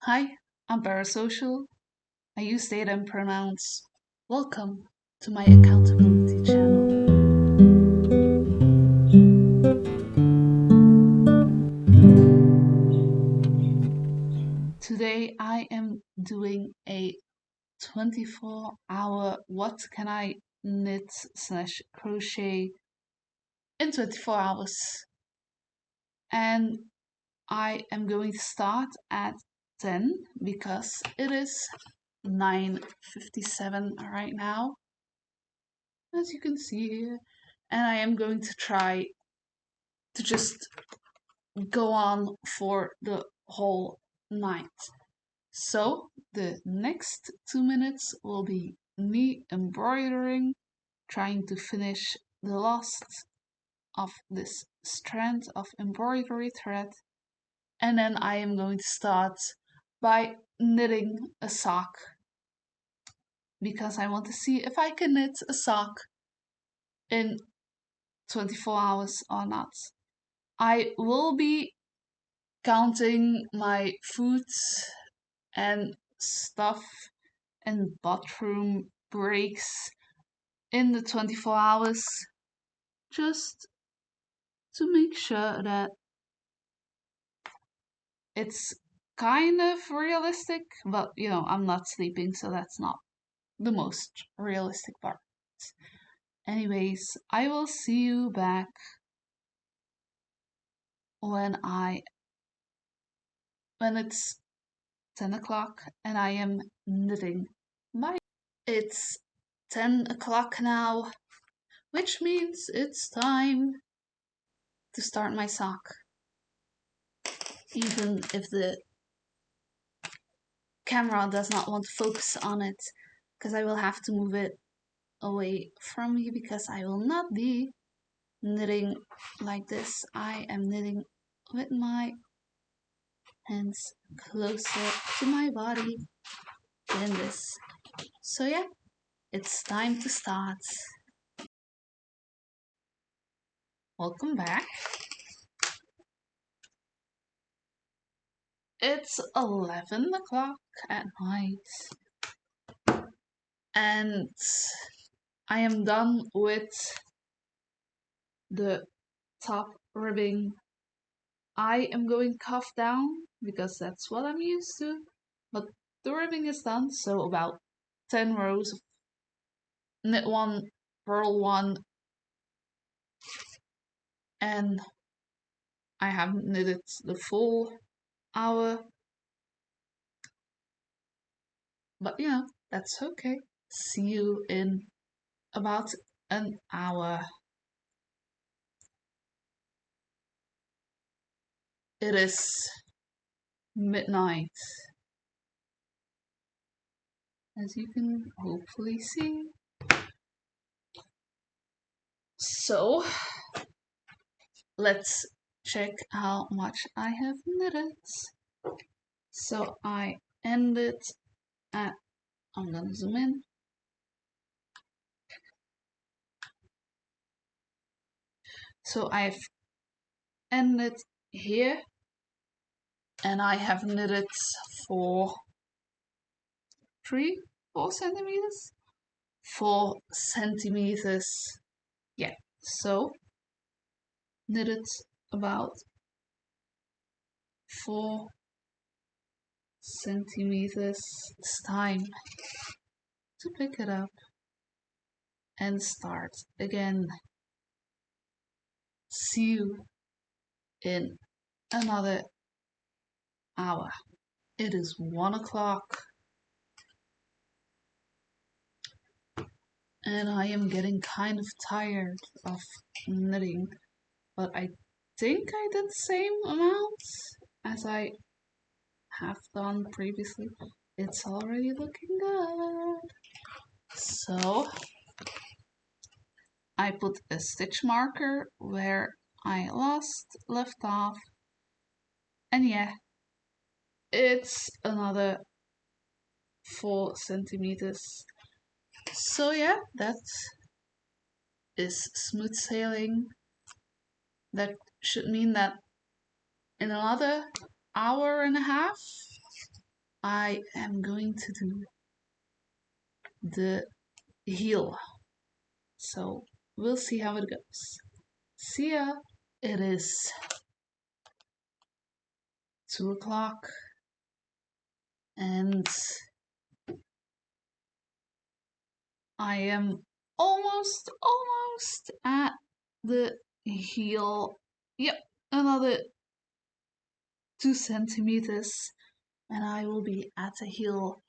Hi, I'm Parasocial. I use they them pronouns. Welcome to my accountability channel. Today I am doing a 24-hour what can I knit slash crochet in 24 hours. And I am going to start at 10 because it is 9:57 right now, as you can see here. And I am going to try to just go on for the whole night. So the next 2 minutes will be me embroidering, trying to finish the last of this strand of embroidery thread, and then I am going to start by knitting a sock because I want to see if I can knit a sock in 24 hours or not. I will be counting my foods and stuff and bathroom breaks in the 24 hours just to make sure that it's kind of realistic, but I'm not sleeping, so that's not the most realistic part. Anyways, I will see you back when I when it's 10 o'clock and I am knitting. Bye. It's 10 o'clock now, which means it's time to start my sock. Even if the camera does not want to focus on it, because I will have to move it away from me because I will not be knitting like this. I am knitting with my hands closer to my body than this. So yeah, it's time to start. Welcome back. It's 11 o'clock at night and I am done with the top ribbing. I am going cuff down because that's what I'm used to, but the ribbing is done, so about 10 rows of knit one, purl one, and I haven't knitted the full hour, but that's okay. See you in about an hour. It is midnight, as you can hopefully see. So let's check how much I have knitted. So I ended at, I'm gonna zoom in. So I've ended here and I have knitted for 4 centimeters. 4 centimeters. Yeah, so knitted about 4 centimeters. It's time to pick it up and start again. See you in another hour. It is 1 o'clock and I am getting kind of tired of knitting, but I think I did the same amount as I have done previously. It's already looking good. So I put a stitch marker where I left off, and yeah, it's another 4 centimeters. So yeah, that is smooth sailing. That should mean that in another hour and a half I am going to do the heel. So we'll see how it goes. See ya. It is 2 o'clock and I am almost at the heel. Yep, another 2 centimeters and I will be at the heel,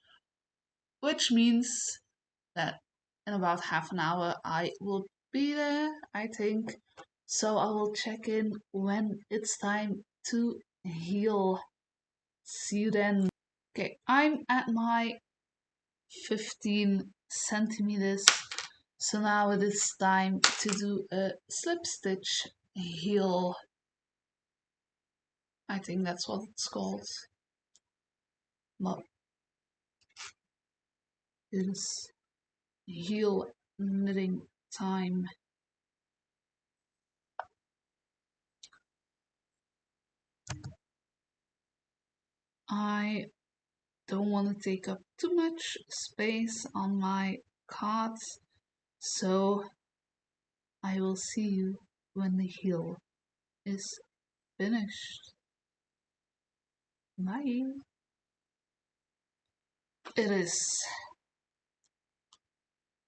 which means that in about half an hour I will be there, I think. So I will check in when it's time to heal. See you then. Okay, I'm at my 15 centimeters. So now it is time to do a slip stitch heel. I think that's what it's called. But it is heel knitting time. I don't want to take up too much space on my cards, so I will see you when the heel is finished. Bye. It is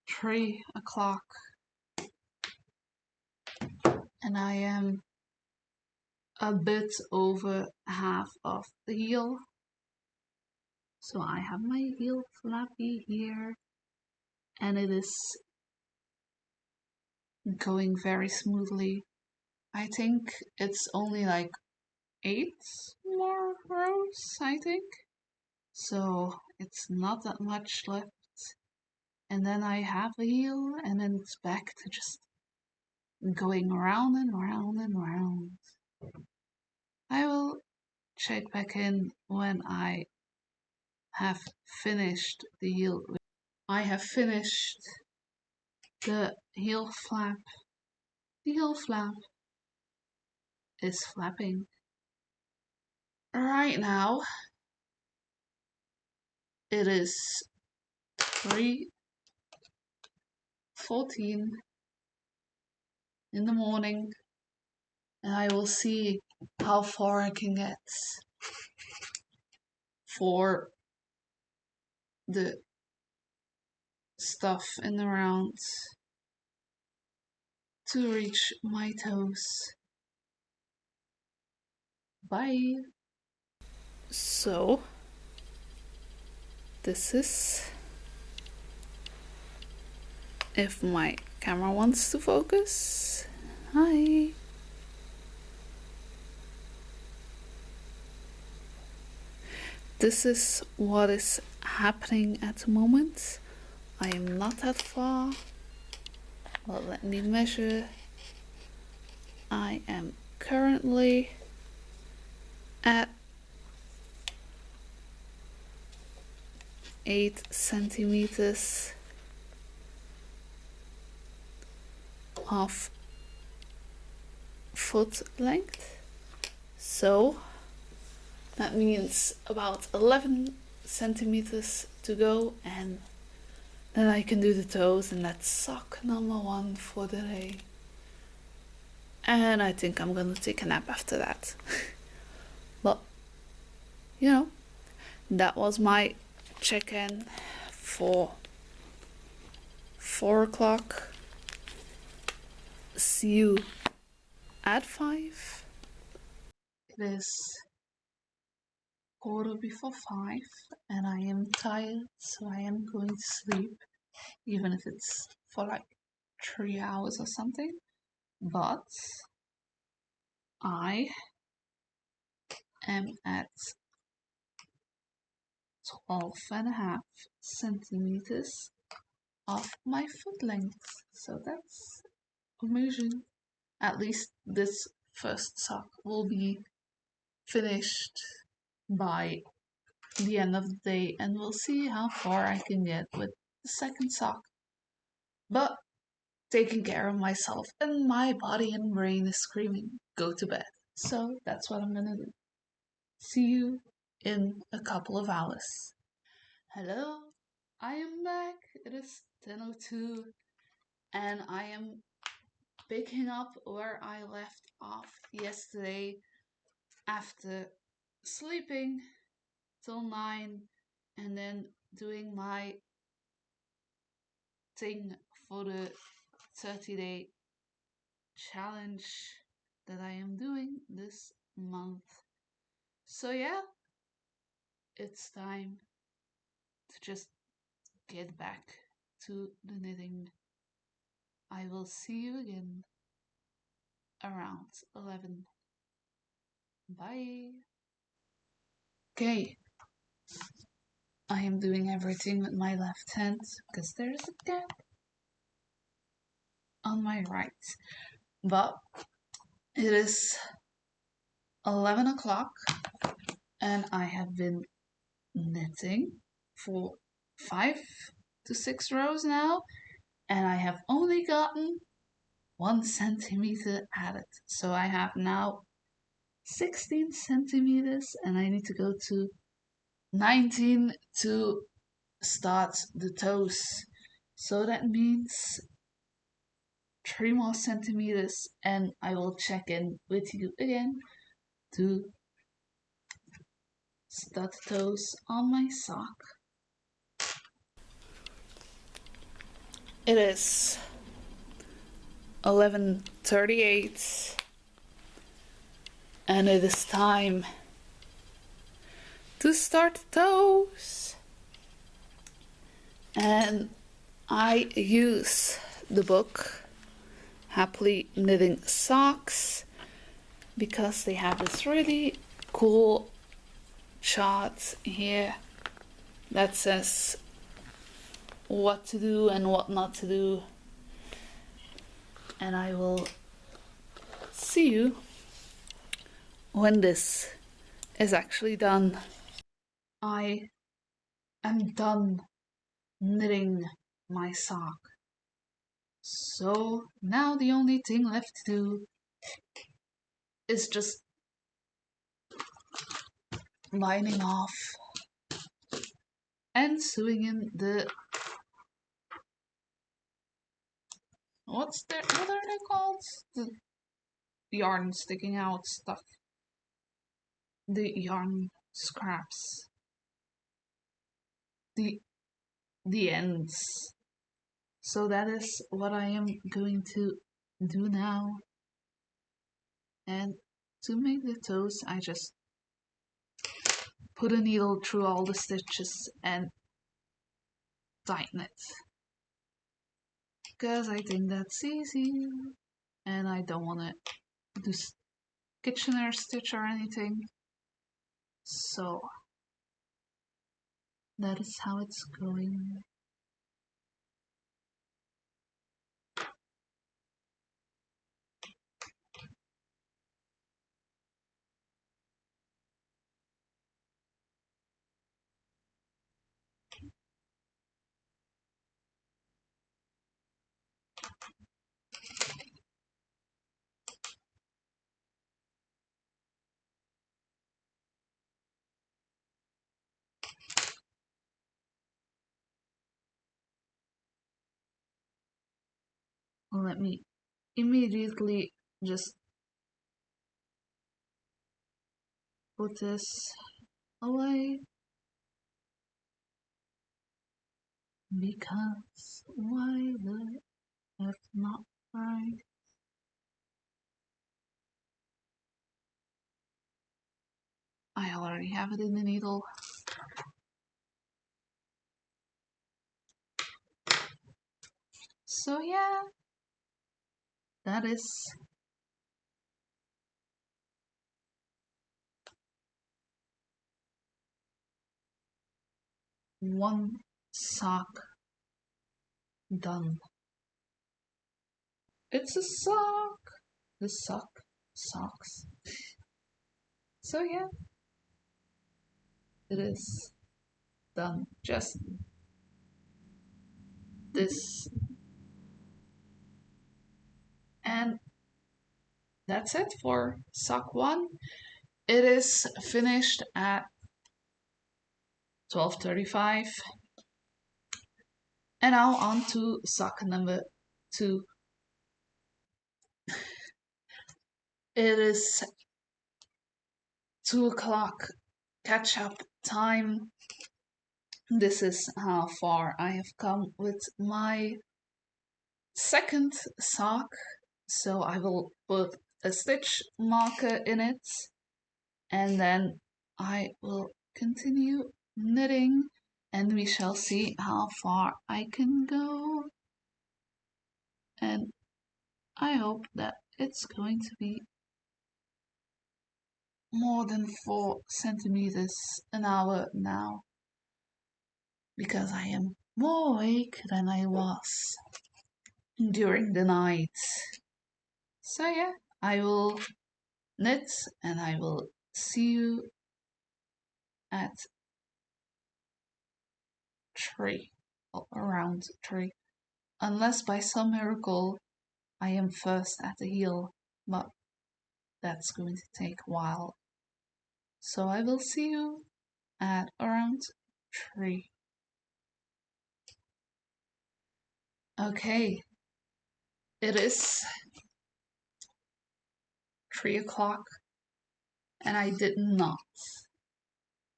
3 o'clock and I am a bit over half of the heel. So I have my heel flappy here and it is going very smoothly. I think it's only like 8 more rows, I think. So it's not that much left. And then I have a heel and then it's back to just going round and round and round. I will check back in when I have finished the heel. I have finished the heel flap. The heel flap is flapping. Right now it is 3:14 in the morning and I will see how far I can get for the stuff in the rounds to reach my toes. Bye. So this is, if my camera wants to focus. Hi. This is what is happening at the moment. I am not that far. Well, let me measure. I am currently at 8 centimeters of foot length. So that means about 11 centimeters to go and then I can do the toes and that's sock number 1 for the day. And I think I'm gonna take a nap after that. But, you know, that was my check-in for 4 o'clock. See you at 5. It is 5:15 and I am tired, so I am going to sleep, even if it's for like 3 hours or something. But I am at 12.5 centimeters of my foot length, so that's amazing. At least this first sock will be finished by the end of the day and we'll see how far I can get with the second sock. But taking care of myself and my body and brain is screaming, go to bed. So that's what I'm gonna do. See you in a couple of hours. Hello, I am back. It is 10:02 and I am picking up where I left off yesterday after sleeping till 9 and then doing my thing for the 30-day challenge that I am doing this month. So, yeah, it's time to just get back to the knitting. I will see you again around 11. Bye. Okay, I am doing everything with my left hand because there's a gap on my right. But it is 11 o'clock and I have been knitting for 5 to 6 rows now, and I have only gotten 1 centimeter added. So I have now 16 centimeters and I need to go to 19 to start the toes. So that means 3 more centimeters and I will check in with you again to start the toes on my sock. It is 11:38 and it is time to start the toes. And I use the book Happily Knitting Socks because they have this really cool chart here that says what to do and what not to do. And I will see you when this is actually done. I am done knitting my sock. So now the only thing left to do is just lining off and sewing in the what are they called? The yarn sticking out stuff. The yarn scraps. The ends. So that is what I am going to do now. And to make the toes, I just put a needle through all the stitches and tighten it. Because I think that's easy. And I don't want to do Kitchener stitch or anything. So that is how it's going. Let me immediately just put this away because why the F not right? I already have it in the needle. So yeah, that is one sock done. It's a sock. The sock socks. So yeah, it is done. Just this. And that's it for sock one. It is finished at 12:35. And now on to sock number 2. It is 2 o'clock catch up time. This is how far I have come with my second sock. So I will put a stitch marker in it and then I will continue knitting and we shall see how far I can go. And I hope that it's going to be more than 4 centimeters an hour now because I am more awake than I was during the night. So yeah, I will knit and I will see you at 3 or around 3 unless by some miracle I am first at the heel, but that's going to take a while. So I will see you at around 3. Okay, it is 3 o'clock and I did not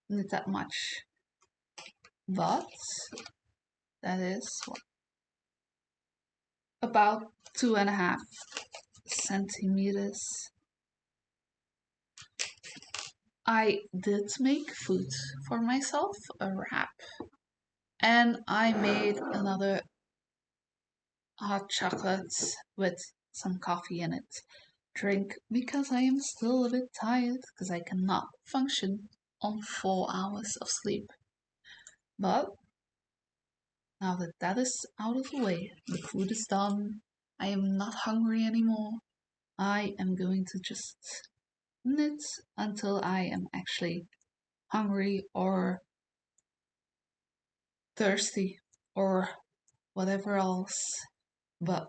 knit that much, but that is what, about 2.5 centimeters. I did make food for myself, a wrap, and I made another hot chocolate with some coffee in it. Drink because I am still a bit tired because I cannot function on 4 hours of sleep. But now that that is out of the way, the food is done, I am not hungry anymore. I am going to just knit until I am actually hungry or thirsty or whatever else. But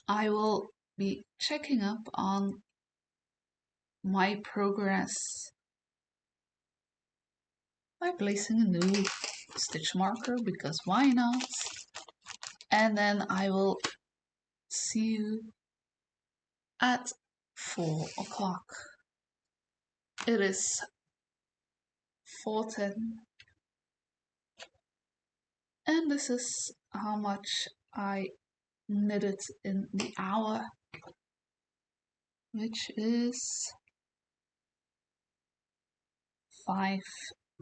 I will be checking up on my progress by placing a new stitch marker because why not? And then I will see you at 4 o'clock. It is 4:10 and this is how much I knitted in the hour, which is 5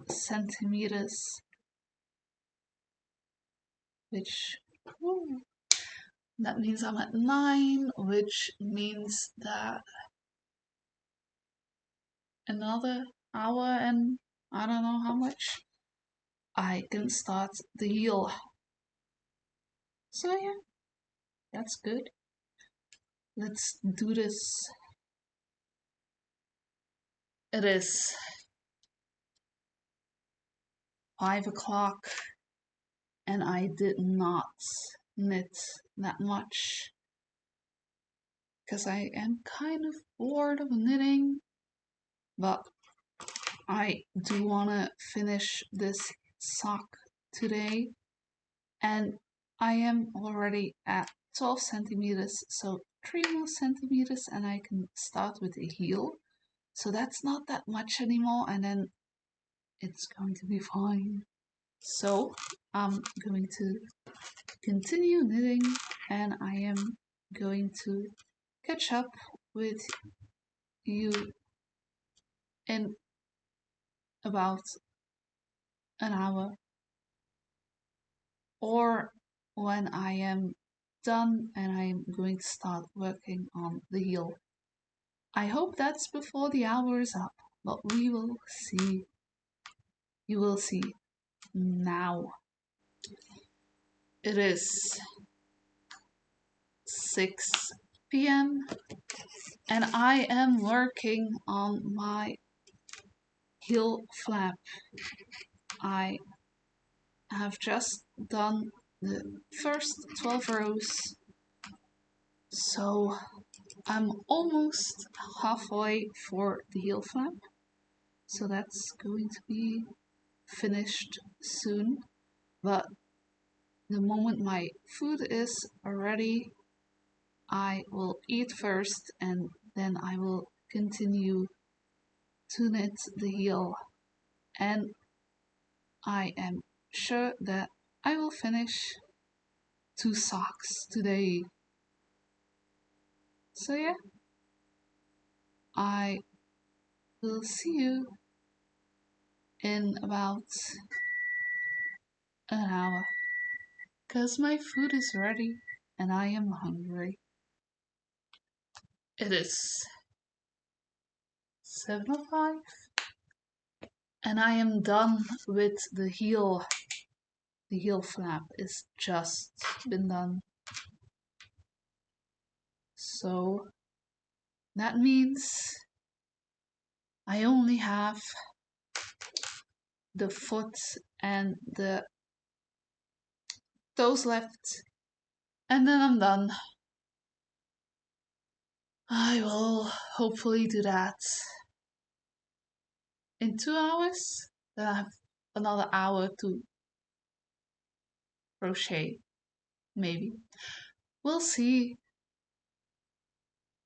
centimeters, which that means I'm at 9, which means that another hour and I don't know how much I can start the heel. So yeah, that's good. Let's do this. It is 5 o'clock and I did not knit that much because I am kind of bored of knitting, but I do want to finish this sock today and I am already at 12 centimeters, so 3 more centimeters and I can start with the heel. So that's not that much anymore and then it's going to be fine. So I'm going to continue knitting and I am going to catch up with you in about an hour or when I am done and I'm going to start working on the heel. I hope that's before the hour is up, but we will see. You will see now. It is 6 p.m. and I am working on my heel flap. I have just done the first 12 rows, so I'm almost halfway for the heel flap. So that's going to be finished soon, but the moment my food is ready, I will eat first and then I will continue to knit the heel. And I am sure that I will finish 2 socks today. So yeah, I will see you in about an hour. Cause my food is ready and I am hungry. It is 7:05 and I am done with the heel. The heel flap is just been done. So that means I only have the foot and the toes left and then I'm done. I will hopefully do that in 2 hours. Then I have another hour to crochet, maybe. We'll see.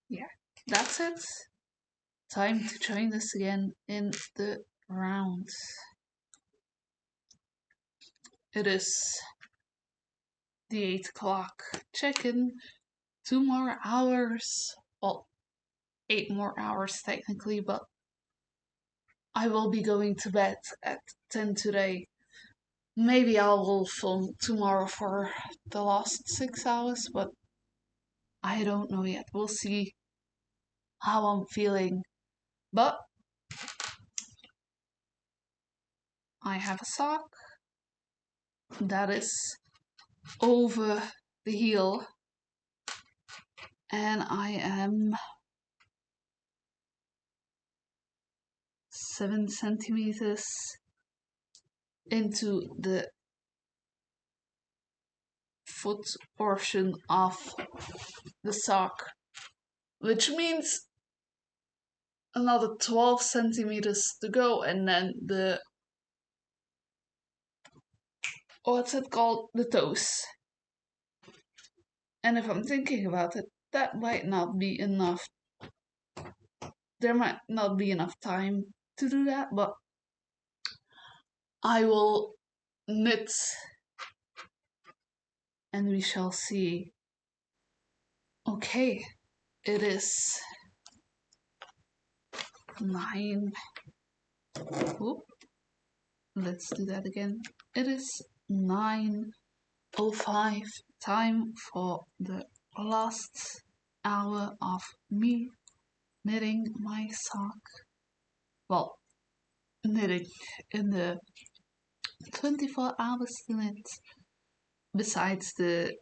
Yeah, that's it. Time to join us again in the round. It is the 8 o'clock check-in. 2 more hours. Well, 8 more hours technically, but I will be going to bed at 10 today. Maybe I will film tomorrow for the last 6 hours, but I don't know yet. We'll see how I'm feeling. But I have a sock that is over the heel, and I am 7 centimeters into the foot portion of the sock, which means another 12 centimeters to go, and then the what's it called? The toes. And if I'm thinking about it, that might not be enough. There might not be enough time to do that, but I will knit and we shall see. Okay, it is 9. Whoop. Let's do that again. It is 9:05. Time for the last hour of me knitting my sock. Well, knitting in the 24 hours to knit, besides the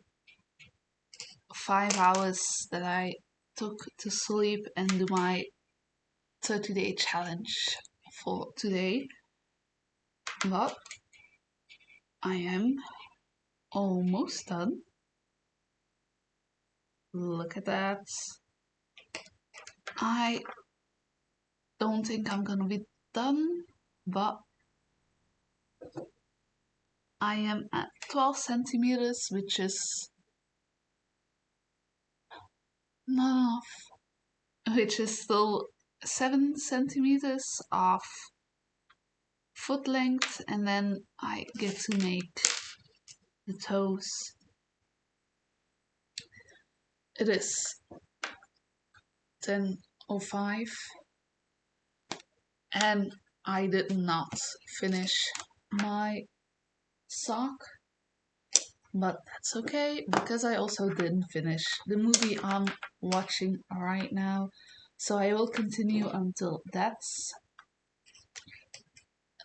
5 hours that I took to sleep and do my 30-day challenge for today. But I am almost done. Look at that. I don't think I'm gonna be done, but I am at 12 centimeters, which is not enough, which is still 7 centimeters of foot length, and then I get to make the toes. It is 10:05 and I did not finish my sock, but that's okay because I also didn't finish the movie I'm watching right now, so I will continue until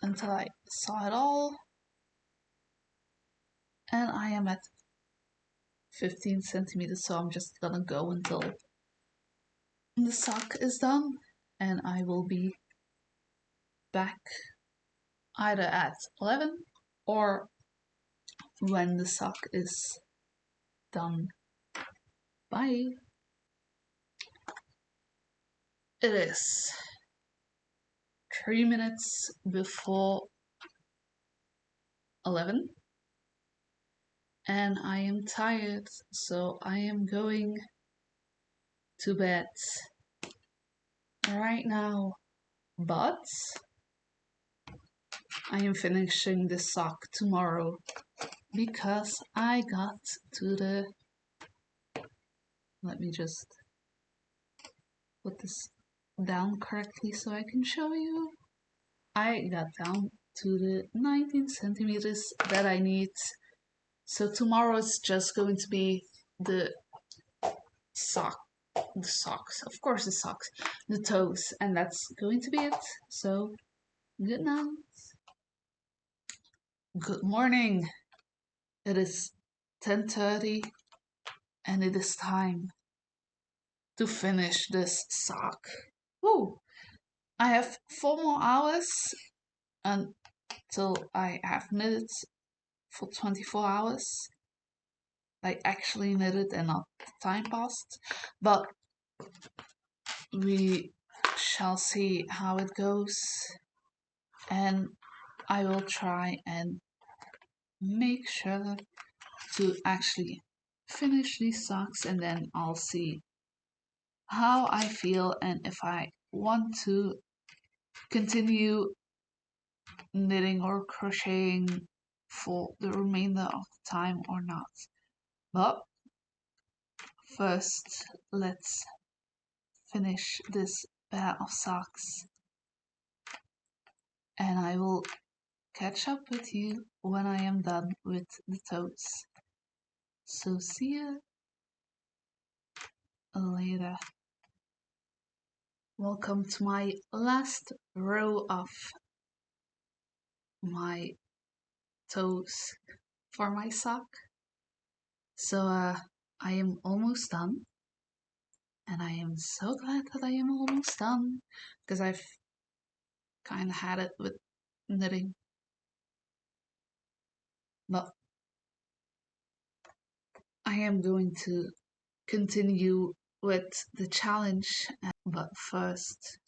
I saw it all, and I am at 15 centimeters, so I'm just gonna go until the sock is done, and I will be back either at 11 or when the sock is done. Bye. It is 3 minutes before 11 and I am tired, so I am going to bed right now. But I am finishing the sock tomorrow because I got to the. Let me just put this down correctly so I can show you. I got down to the 19 centimeters that I need. So tomorrow is just going to be the sock, the socks, of course the socks, the toes, and that's going to be it. So good night. Good morning. It is 10:30 and it is time to finish this sock. Woo! I have 4 more hours until I have knitted for 24 hours. I actually knitted and not time passed, but we shall see how it goes, and I will try and make sure to actually finish these socks, and then I'll see how I feel and if I want to continue knitting or crocheting for the remainder of the time or not. But first, let's finish this pair of socks, and I will catch up with you when I am done with the toes. So see you later. Welcome to my last row of my toes for my sock. So I am almost done, and I am so glad that I am almost done because I've kind of had it with knitting. But I am going to continue with the challenge. But first,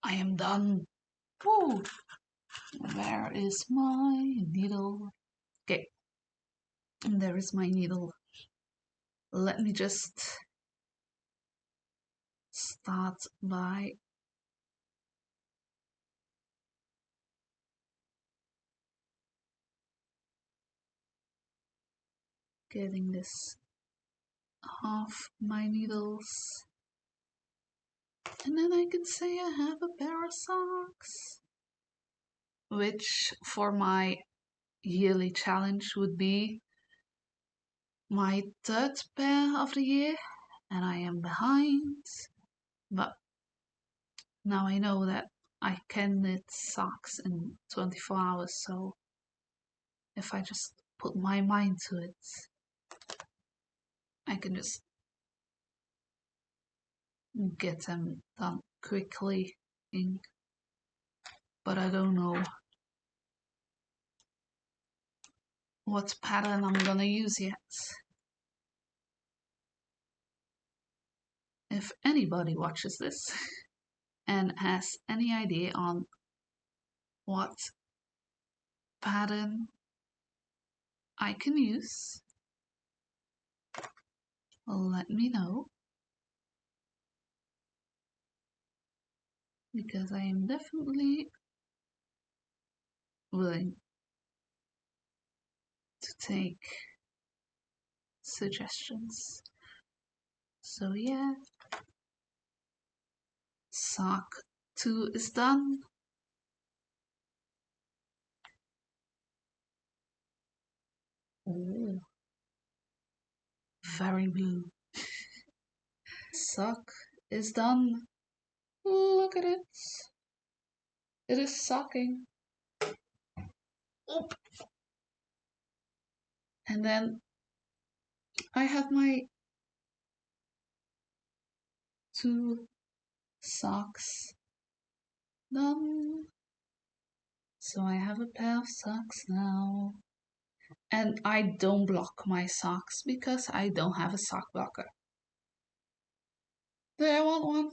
I am done. Woo! Where is my needle? Okay, there is my needle. Let me just start by getting this off my needles. And then I can say I have a pair of socks. Which for my yearly challenge would be my third pair of the year. And I am behind. But now I know that I can knit socks in 24 hours. So if I just put my mind to it, I can just get them done quickly. But I don't know what pattern I'm gonna use yet. If anybody watches this and has any idea on what pattern I can use, let me know, because I am definitely willing to take suggestions. So yeah, sock 2 is done. Ooh, very blue. Sock is done. Look at it. It is socking. Oop. And then I have my 2 socks done. So I have a pair of socks now. And I don't block my socks because I don't have a sock blocker. Do I want one?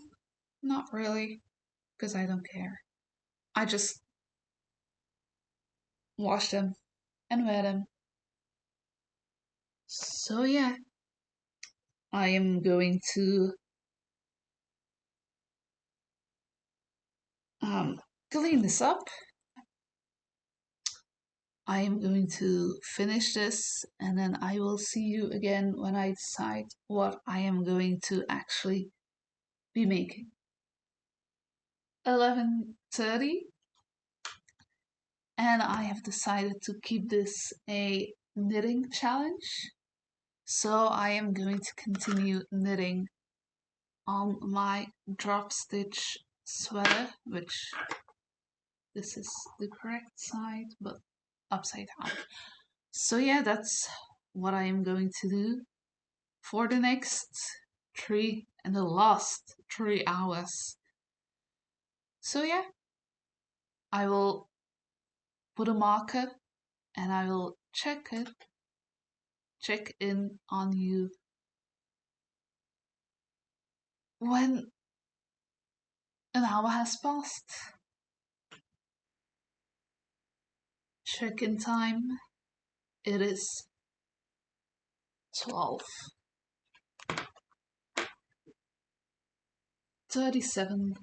Not really, because I don't care. I just wash them, and wear them. So yeah, I am going to um, clean this up. I am going to finish this and then I will see you again when I decide what I am going to actually be making. 11:30, and I have decided to keep this a knitting challenge. So I am going to continue knitting on my drop stitch sweater, which this is the correct side, but upside down. So yeah, that's what I am going to do for the next three and the last 3 hours. So yeah, I will put a marker and I will check in on you when an hour has passed. Check in time. It is 12:37,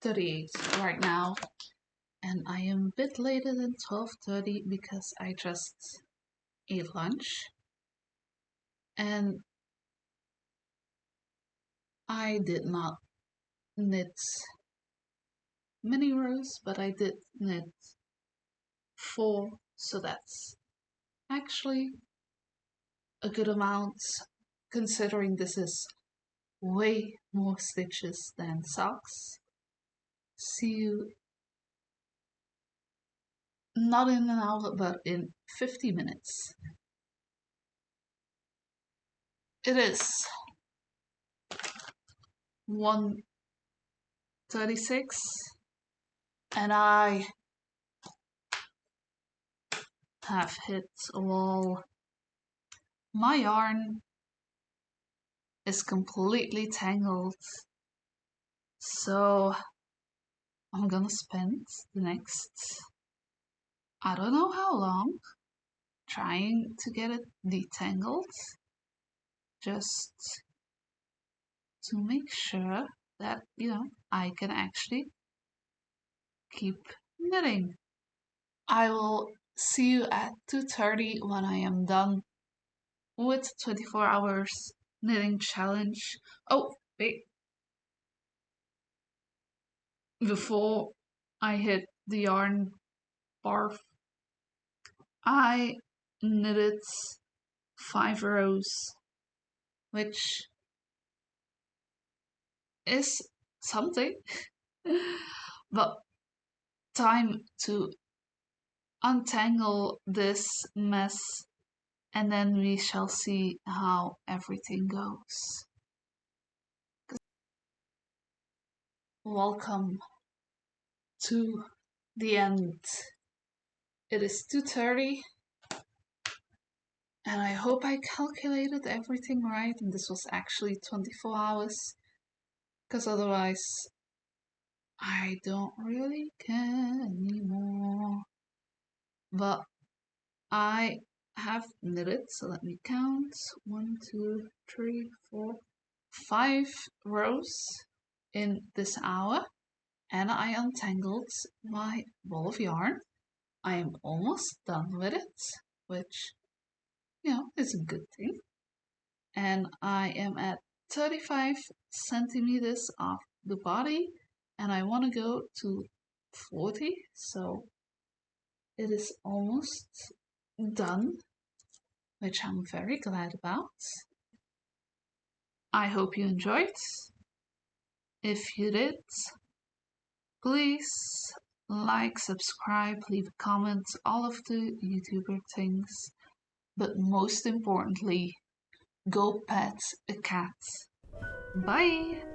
38 right now, and I am a bit later than 12:30 because I just ate lunch and I did not knit many rows, but I did knit four, so that's actually a good amount considering this is way more stitches than socks. See you not in an hour, but in 50 minutes. It is 1:36, and I have hit a wall. My yarn is completely tangled, so I'm gonna spend the next, I don't know how long, trying to get it detangled, just to make sure that, I can actually keep knitting. I will see you at 2:30 when I am done with 24 hours knitting challenge. Oh, wait, before I hit the yarn barf, I knitted 5 rows, which is something, but time to untangle this mess and then we shall see how everything goes. Welcome to the end. It is 2:30 and I hope I calculated everything right and this was actually 24 hours because otherwise I don't really care anymore. But I have knitted, so let me count. 1, 2, 3, 4, 5 rows in this hour, and I untangled my ball of yarn. I am almost done with it, which, is a good thing. And I am at 35 centimeters off the body, and I want to go to 40, so it is almost done, which I'm very glad about. I hope you enjoyed. If you did, please like, subscribe, leave a comment, all of the YouTuber things. But most importantly, go pet a cat. Bye!